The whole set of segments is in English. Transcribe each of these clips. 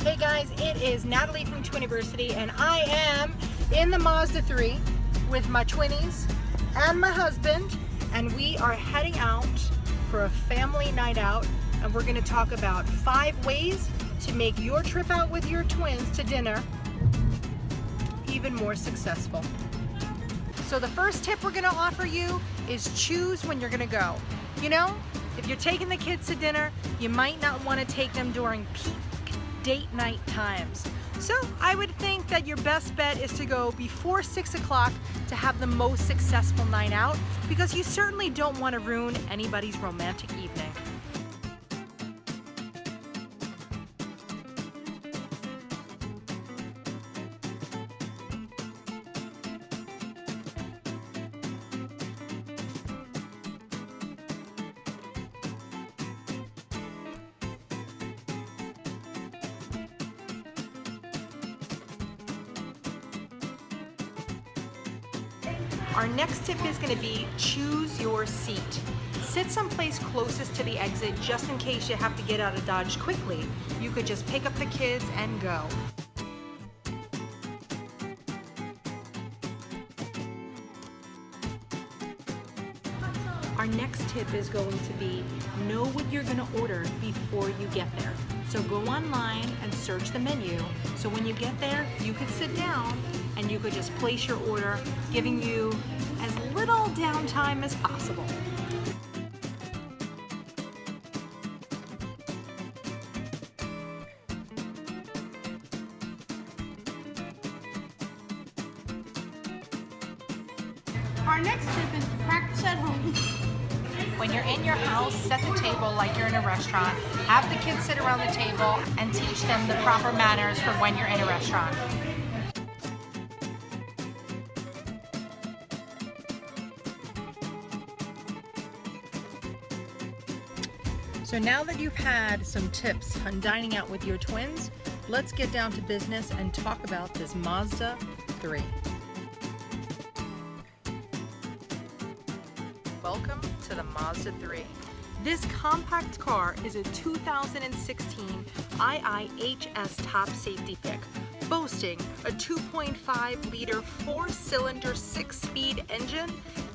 Hey guys, it is Natalie from Twiniversity and I am in the Mazda 3 with my twinnies and my husband, and we are heading out for a family night out, and we're going to talk about 5 ways to make your trip out with your twins to dinner even more successful. So the first tip we're going to offer you is choose when you're going to go. You know, if you're taking the kids to dinner, you might not want to take them during peak date night times. So I would think that your best bet is to go before 6 o'clock to have the most successful night out, because you certainly don't want to ruin anybody's romantic evening. Our next tip is going to be choose your seat. Sit someplace closest to the exit just in case you have to get out of Dodge quickly. You could just pick up the kids and go. Our next tip is going to be know what you're going to order before you get there. So go online and search the menu, so when you get there you could sit down and you could just place your order, giving you as little downtime as possible. Our next tip is to practice at home. When you're in your house, set the table like you're in a restaurant. Have the kids sit around the table and teach them the proper manners for when you're in a restaurant. So now that you've had some tips on dining out with your twins, let's get down to business and talk about this Mazda 3. Welcome to the Mazda 3. This compact car is a 2016 IIHS top safety pick, boasting a 2.5-liter 4-cylinder 6-speed engine.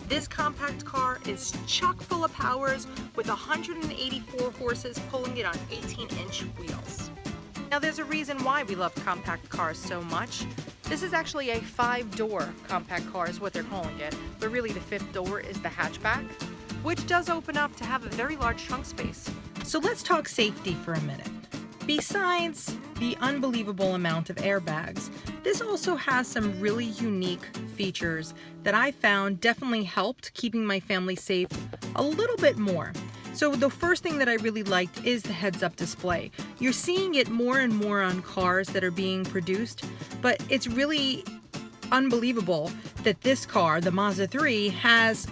This compact car is chock full of powers with 184 horses pulling it on 18-inch wheels. Now there's a reason why we love compact cars so much. This is actually a 5-door compact car is what they're calling it, but really the 5th door is the hatchback, which does open up to have a very large trunk space. So let's talk safety for a minute. Besides the unbelievable amount of airbags, this also has some really unique features that I found definitely helped keeping my family safe a little bit more. So the first thing that I really liked is the heads-up display. You're seeing it more and more on cars that are being produced, but it's really unbelievable that this car, the Mazda 3,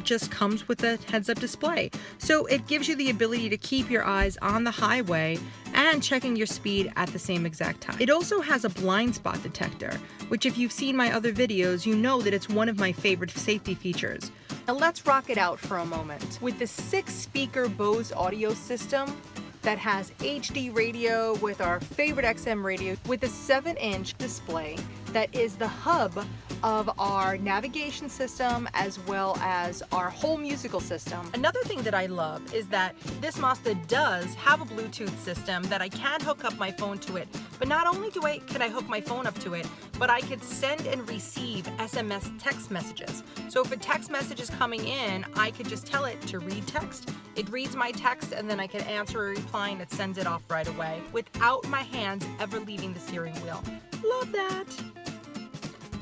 just comes with a heads-up display. So it gives you the ability to keep your eyes on the highway and checking your speed at the same exact time. It also has a blind spot detector, which if you've seen my other videos, you know that it's one of my favorite safety features. Now let's rock it out for a moment. With the 6-speaker Bose audio system that has HD radio with our favorite XM radio, with a 7-inch display that is the hub of our navigation system as well as our whole musical system. Another thing that I love is that this Mazda does have a Bluetooth system that I can hook up my phone to it. But not only can I hook my phone up to it, but I could send and receive SMS text messages. So if a text message is coming in, I could just tell it to read text. It reads my text and then I can answer a reply and it sends it off right away without my hands ever leaving the steering wheel. Love that.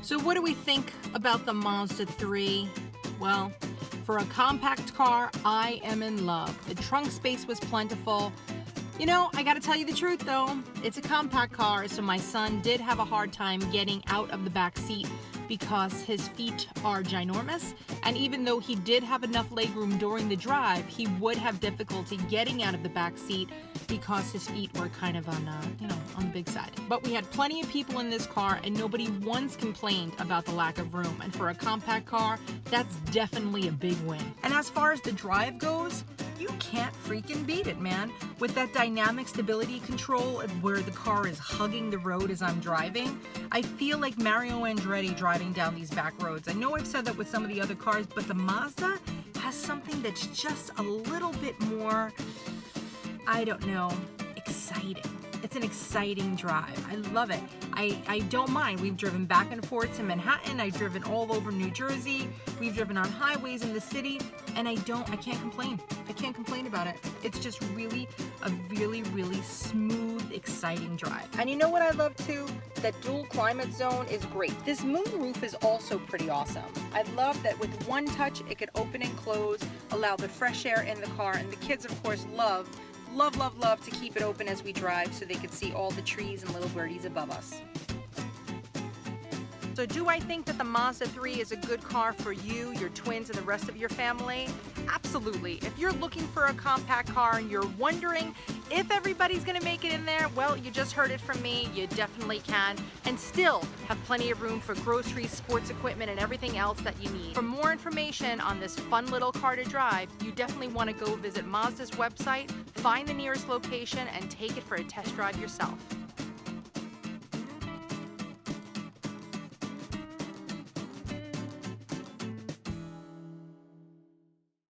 So what do we think about the Mazda 3? Well, for a compact car, I am in love. The trunk space was plentiful. You know, I gotta tell you the truth though, it's a compact car, so my son did have a hard time getting out of the back seat because his feet are ginormous, and even though he did have enough legroom during the drive, he would have difficulty getting out of the back seat because his feet were kind of on the big side. But we had plenty of people in this car and nobody once complained about the lack of room, and for a compact car, that's definitely a big win. And as far as the drive goes, You can't freaking beat it, man. With that dynamic stability control where the car is hugging the road as I'm driving, I feel like Mario Andretti driving down these back roads. I know I've said that with some of the other cars, but the Mazda has something that's just a little bit more, I don't know, exciting. It's an exciting drive. I love it. I don't mind. We've driven back and forth to Manhattan. I've driven all over New Jersey. We've driven on highways in the city, and I can't complain. I can't complain about it. It's just really a really smooth, exciting drive. And you know what I love too? That dual climate zone is great. This moonroof is also pretty awesome. I love that with one touch, it could open and close, allow the fresh air in the car, and the kids, of course, love to keep it open as we drive so they could see all the trees and little birdies above us. So do I think that the Mazda 3 is a good car for you, your twins, and the rest of your family? Absolutely. If you're looking for a compact car and you're wondering if everybody's gonna make it in there, well, you just heard it from me, you definitely can, and still have plenty of room for groceries, sports equipment, and everything else that you need. For more information on this fun little car to drive, you definitely wanna go visit Mazda's website, find the nearest location, and take it for a test drive yourself.